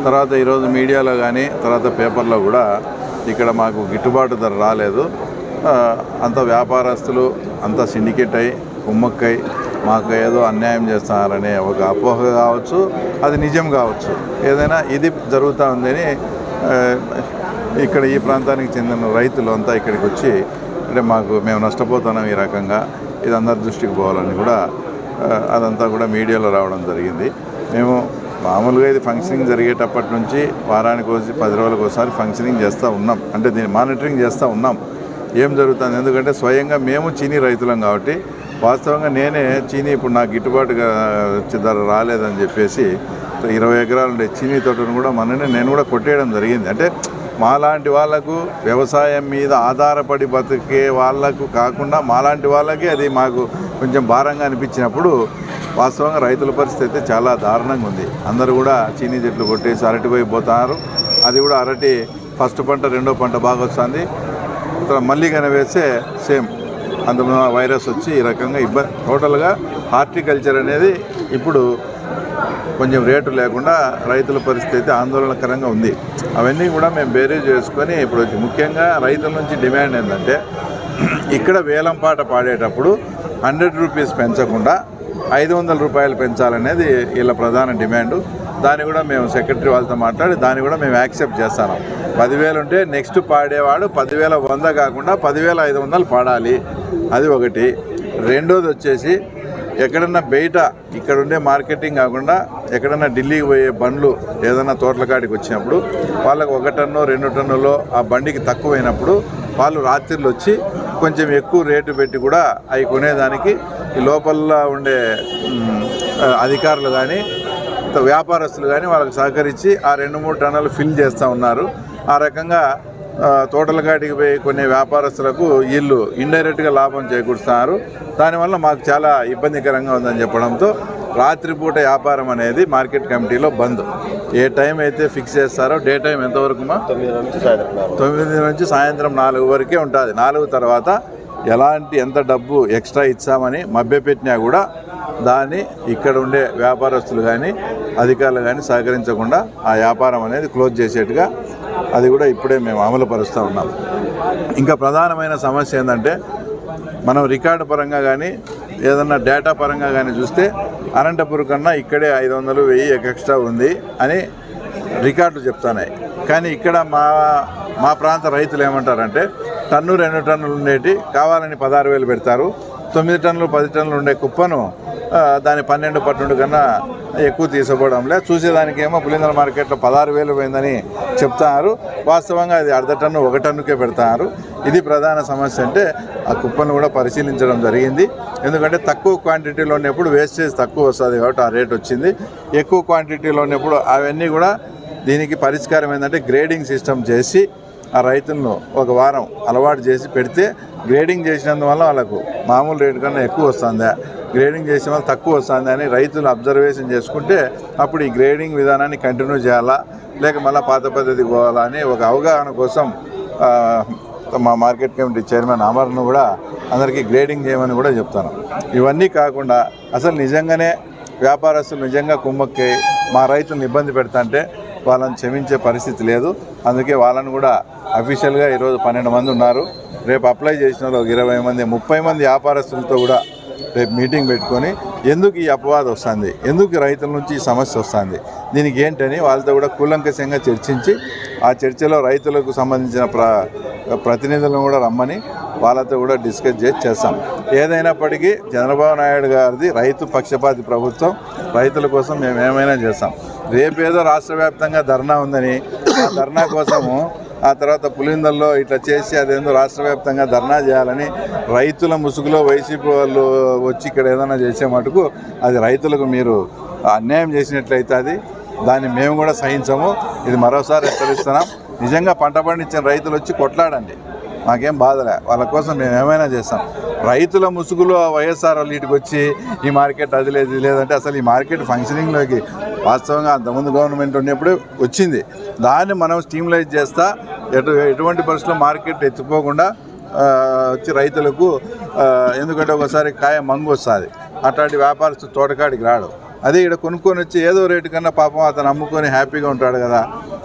తర్వాత ఈరోజు మీడియాలో కానీ తర్వాత పేపర్లో కూడా ఇక్కడ మాకు గిట్టుబాటు ధర రాలేదు, అంత వ్యాపారస్తులు అంత సిండికేట్ అయి కుమ్మక్కై మాకు ఏదో అన్యాయం చేస్తున్నారనే ఒక అపోహ కావచ్చు, అది నిజం కావచ్చు, ఏదైనా ఇది జరుగుతూ ఉందని ఇక్కడ ఈ ప్రాంతానికి చెందిన రైతులు అంతా ఇక్కడికి వచ్చి అంటే మేము నష్టపోతున్నాం ఈ రకంగా, ఇది అందరి దృష్టికి పోవాలని కూడా అదంతా కూడా మీడియాలో రావడం జరిగింది. మేము మామూలుగా ఇది ఫంక్షనింగ్ జరిగేటప్పటి నుంచి వారానికి 10 రోజులకు ఒకసారి ఫంక్షనింగ్ చేస్తూ ఉన్నాం, అంటే దీన్ని మానిటరింగ్ చేస్తూ ఉన్నాం ఏం జరుగుతుంది. ఎందుకంటే స్వయంగా మేము చీనీ రైతులం కాబట్టి వాస్తవంగా నేనే చీనీ ఇప్పుడు నాకు గిట్టుబాటుగా వచ్చే ధర రాలేదని చెప్పేసి 20 ఎకరాలు ఉండే చీనీ తోటను కూడా నేను కూడా కొట్టేయడం జరిగింది. అంటే మాలాంటి వాళ్లకు వ్యవసాయం మీద ఆధారపడి బతికే వాళ్లకు కాకుండా మాలాంటి వాళ్ళకి అది మాకు కొంచెం భారంగా అనిపించినప్పుడు వాస్తవంగా రైతుల పరిస్థితి అయితే చాలా దారుణంగా ఉంది. అందరూ కూడా చీనీ చెట్లు కొట్టేసి అరటి పోతున్నారు. అది కూడా అరటి ఫస్ట్ పంట రెండో పంట బాగా వస్తుంది, మళ్ళీ కనివేస్తే సేమ్ అందులో వైరస్ వచ్చి ఈ రకంగా ఇబ్బంది. టోటల్గా హార్టికల్చర్ అనేది ఇప్పుడు కొంచెం రేటు లేకుండా రైతుల పరిస్థితి అయితే ఆందోళనకరంగా ఉంది. అవన్నీ కూడా మేము బేరీజ్ చేసుకొని ఇప్పుడు ముఖ్యంగా రైతుల నుంచి డిమాండ్ ఏంటంటే ఇక్కడ వేలం పాట పాడేటప్పుడు 100 రూపీస్ పెంచకుండా 500 రూపాయలు పెంచాలనేది వీళ్ళ ప్రధాన డిమాండు. దాన్ని కూడా మేము సెక్రటరీ వాళ్ళతో మాట్లాడి దాన్ని కూడా మేము యాక్సెప్ట్ చేస్తాను. 10,000 ఉంటే నెక్స్ట్ పాడేవాడు 10,100 కాకుండా 10,500 పాడాలి, అది ఒకటి. రెండోది వచ్చేసి ఎక్కడన్నా బయట ఇక్కడ ఉండే మార్కెటింగ్ కాకుండా ఎక్కడన్నా ఢిల్లీకి పోయే బండ్లు ఏదైనా తోటల కాడికి వచ్చినప్పుడు వాళ్ళకు 1 టన్ను 2 టన్నులో ఆ బండికి తక్కువైనప్పుడు వాళ్ళు రాత్రిళ్ళు వచ్చి కొంచెం ఎక్కువ రేటు పెట్టి కూడా అవి కొనేదానికి ఈ లోపల ఉండే అధికారులు కానీ వ్యాపారస్తులు కానీ వాళ్ళకి సహకరించి ఆ 2-3 టన్నులు ఫిల్ చేస్తూ ఉన్నారు. ఆ రకంగా తోటల కాటికి పోయి కొన్ని వ్యాపారస్తులకు వీళ్ళు ఇండైరెక్ట్గా లాభం చేకూరుస్తున్నారు. దానివల్ల మాకు చాలా ఇబ్బందికరంగా ఉందని చెప్పడంతో రాత్రిపూట వ్యాపారం అనేది మార్కెట్ కమిటీలో బంద్. ఏ టైం అయితే ఫిక్స్ చేస్తారో డే టైం ఎంతవరకు 9 నుంచి సాయంత్రం 4 వరకే ఉంటుంది. 4 తర్వాత ఎంత డబ్బు ఎక్స్ట్రా ఇచ్చామని మభ్యపెట్టినా కూడా దాన్ని ఇక్కడ ఉండే వ్యాపారస్తులు కానీ అధికారులు కానీ సహకరించకుండా ఆ వ్యాపారం అనేది క్లోజ్ చేసేట్టుగా అది కూడా ఇప్పుడే మేము అమలు పరుస్తూ ఉన్నాం. ఇంకా ప్రధానమైన సమస్య ఏంటంటే మనం రికార్డు పరంగా కానీ ఏదన్నా డేటా పరంగా కానీ చూస్తే అనంతపురం కన్నా ఇక్కడే 500 1000 ఎక్స్ట్రా ఉంది అని రికార్డులు చెప్తున్నాయి. కానీ ఇక్కడ మా ప్రాంత రైతులు ఏమంటారంటే టన్ను 2 టన్నులు ఉండేటి కావాలని 16,000 పెడతారు, 9 టన్నులు 10 టన్నులు ఉండే కుప్పను దాని 12-12 కన్నా ఎక్కువ తీసుకోవడంలే, చూసేదానికేమో పులిందల మార్కెట్లో 16,000 పోయిందని చెప్తున్నారు. వాస్తవంగా అది 1/2 టన్ను 1 టన్నుకే పెడతారు. ఇది ప్రధాన సమస్య. అంటే ఆ కుప్పను కూడా పరిశీలించడం జరిగింది. ఎందుకంటే తక్కువ క్వాంటిటీలో ఉన్నప్పుడు వేస్టేజ్ తక్కువ వస్తుంది కాబట్టి ఆ రేట్ వచ్చింది. ఎక్కువ క్వాంటిటీలో ఉన్నప్పుడు అవన్నీ కూడా దీనికి పరిష్కారం ఏంటంటే గ్రేడింగ్ సిస్టమ్ చేసి ఆ రైతులను ఒక వారం అలవాటు చేసి పెడితే గ్రేడింగ్ చేసినందువల్ల వాళ్ళకు మామూలు రేటు కన్నా ఎక్కువ వస్తుందా, గ్రేడింగ్ చేసిన వాళ్ళు తక్కువ వస్తుంది అని రైతులు అబ్జర్వేషన్ చేసుకుంటే అప్పుడు ఈ గ్రేడింగ్ విధానాన్ని కంటిన్యూ చేయాలా లేక మళ్ళీ పాత పద్ధతికి పోవాలా అని ఒక అవగాహన కోసం మా మార్కెట్ కమిటీ చైర్మన్ అమర్ను కూడా అందరికీ గ్రేడింగ్ చేయమని కూడా చెప్తాను. ఇవన్నీ కాకుండా అసలు నిజంగానే వ్యాపారస్తులు నిజంగా కుమ్మక్కి మా రైతులను ఇబ్బంది పెడతాంటే వాళ్ళని క్షమించే పరిస్థితి లేదు. అందుకే వాళ్ళని కూడా అఫీషియల్గా ఈరోజు 12 మంది ఉన్నారు. రేపు అప్లై చేసిన వాళ్ళు 20 మంది 30 మంది వ్యాపారస్తులతో కూడా రేపు మీటింగ్ పెట్టుకొని ఎందుకు ఈ అపవాదం వస్తుంది, ఎందుకు రైతుల నుంచి ఈ సమస్య వస్తుంది, దీనికి ఏంటని వాళ్ళతో కూడా కూలంకషంగా చర్చించి ఆ చర్చలో రైతులకు సంబంధించిన ప్రతినిధులను కూడా రమ్మని వాళ్ళతో కూడా డిస్కస్ చేస్తాం. ఏదైనప్పటికీ చంద్రబాబు నాయుడు గారిది రైతు పక్షపాతి ప్రభుత్వం, రైతుల కోసం మేము ఏమైనా చేస్తాం. రేపేదో రాష్ట్ర వ్యాప్తంగా ధర్నా ఉందని ఆ ధర్నా కోసము ఆ తర్వాత పులిందల్లో ఇట్లా చేసి అదేందో రాష్ట్ర వ్యాప్తంగా ధర్నా చేయాలని రైతుల ముసుగులో వైసీపీ వాళ్ళు వచ్చి ఇక్కడ ఏదైనా చేసే మటుకు అది రైతులకు మీరు అన్యాయం చేసినట్లయితే దాన్ని మేము కూడా సహించము. ఇది మరోసారి హెచ్చరిస్తున్నాం. నిజంగా పంట పండించిన రైతులు వచ్చి కొట్లాడండి, మాకేం బాధలే, వాళ్ళ కోసం మేము ఏమైనా చేస్తాం. రైతుల ముసుగులో వైఎస్ఆర్ వాళ్ళు ఇటుకు వచ్చి ఈ మార్కెట్ అది లేదు ఇది లేదంటే అసలు ఈ మార్కెట్ ఫంక్షనింగ్లోకి వాస్తవంగా అంతకుముందు గవర్నమెంట్ ఉన్నప్పుడు వచ్చింది. దాన్ని మనం స్టీమ్లైజ్ చేస్తా ఎటువంటి పరిస్థితుల్లో మార్కెట్ ఎత్తిపోకుండా వచ్చి రైతులకు ఎందుకంటే ఒకసారి కాయ మంగు వస్తుంది, అట్లాంటి వ్యాపారస్తు తోటకాడికి రాడు. అదే ఇక్కడ కొనుక్కొని వచ్చి ఏదో రేటు కన్నా పాపం అతను అమ్ముకొని హ్యాపీగా ఉంటాడు కదా.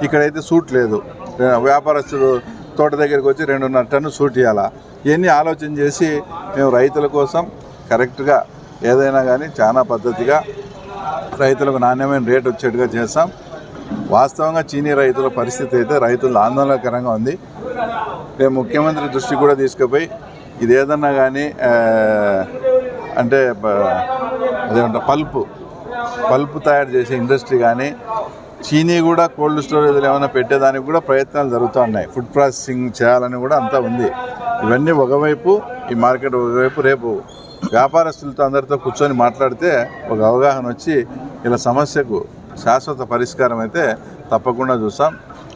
ఇక్కడైతే సూట్ లేదు. వ్యాపారస్తుడు తోట దగ్గరికి వచ్చి 2.5 టన్ను సూట్ ఇవ్వాలా. ఇవన్నీ ఆలోచన చేసి మేము రైతుల కోసం కరెక్ట్గా ఏదైనా కానీ చాలా పద్ధతిగా రైతులకు నాణ్యమైన రేటు వచ్చేట్టుగా చేస్తాం. వాస్తవంగా చీనీ రైతుల పరిస్థితి అయితే రైతులు ఆందోళనకరంగా ఉంది. మేము ముఖ్యమంత్రి దృష్టికి కూడా తీసుకుపోయి ఇది ఏదన్నా కానీ అంటే అదేమంటే పల్పు తయారు చేసే ఇండస్ట్రీ కానీ చీనీ కూడా కోల్డ్ స్టోరేజ్లు ఏమైనా పెట్టేదానికి కూడా ప్రయత్నాలు జరుగుతూ ఉన్నాయి. ఫుడ్ ప్రాసెసింగ్ చేయాలని కూడా అంతా ఉంది. ఇవన్నీ ఒకవైపు, ఈ మార్కెట్ ఒకవైపు. రేపు వ్యాపారస్తులతో అందరితో కూర్చొని మాట్లాడితే ఒక అవగాహన వచ్చి ఇలా సమస్యకు శాశ్వత పరిష్కారం అయితే తప్పకుండా చూస్తాం.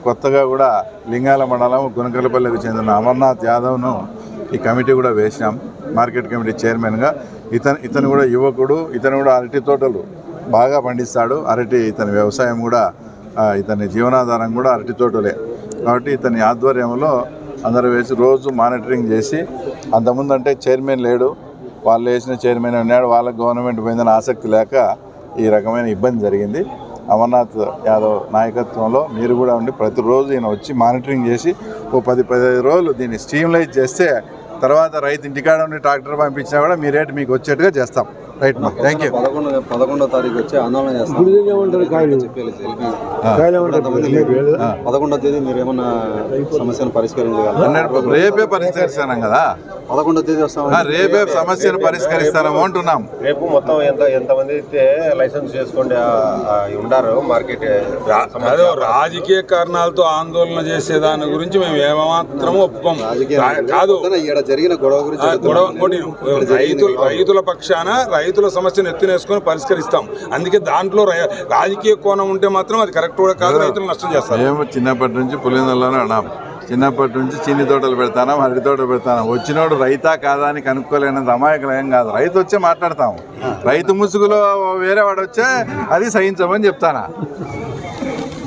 కొత్తగా కూడా లింగాల మండలం గునకలపల్లికి చెందిన అమర్నాథ్ యాదవ్ను ఈ కమిటీ కూడా వేసినాం, మార్కెట్ కమిటీ చైర్మన్గా. ఇతను కూడా యువకుడు. ఇతను కూడా అరటి తోటలు బాగా పండిస్తాడు. ఇతని వ్యవసాయం కూడా, ఇతని జీవనాధారం కూడా అరటి తోటలే. కాబట్టి ఇతని ఆధ్వర్యంలో అందరూ వేసి రోజు మానిటరింగ్ చేసి, అంతకుముందు అంటే చైర్మన్ లేడు, వాళ్ళు వేసిన చైర్మన్ ఉన్నాడు, వాళ్ళకి గవర్నమెంట్ పోయిందని ఆసక్తి లేక ఈ రకమైన ఇబ్బంది జరిగింది. అమర్నాథ్ యాదవ్ నాయకత్వంలో మీరు కూడా ఉండి ప్రతిరోజు ఈయన వచ్చి మానిటరింగ్ చేసి 10-15 రోజులు దీన్ని స్ట్రీమ్లైజ్ చేస్తే తర్వాత రైతు ఇంటికాడ ఉండి ట్రాక్టర్ పంపించినా కూడా మీ రేటు మీకు వచ్చేట్టుగా చేస్తాం. రైట్ మా థ్యాంక్ యూ. 11వ తారీఖు వచ్చి ఆందోళన చేస్తాం. 11వ తేదీ మీరు ఏమన్నా సమస్యను పరిష్కరించగలరా? రేపే పరిష్కరిస్తాం కదా. 11వ తేదీ వస్తాం. రేపే సమస్యను పరిష్కరిస్తాము అంటున్నాం. రేపు మొత్తం ఎంతమంది అయితే లైసెన్స్ చేసుకోండి ఉండారు మార్కెట్. రాజకీయ కారణాలతో ఆందోళన చేసే దాని గురించి మేము ఏమాత్రము ఒప్పుకోము. కాదు, జరిగిన గొడవ గురించి రైతుల పక్షాన రైతుల సమస్యను ఎత్తునేసుకొని పరిష్కరిస్తాం. అందుకే దాంట్లో రాజకీయ కోణం ఉంటే మాత్రం అది కరెక్ట్ కూడా కాదు, రైతులు నష్టం చేస్తారు. మేము చిన్నప్పటి నుంచి పులిందల్లోనే అన్నాం. చిన్నప్పటి నుంచి చీని తోటలు పెడతాను, అరటి తోటలు పెడతాను. వచ్చినోడు రైతా కాదా అని కనుక్కోలేనంత అమాయకులు ఏం కాదు. రైతు వచ్చే మాట్లాడతాము. రైతు ముసుగులో వేరే వాడు వచ్చే అది సహించమని చెప్తానా.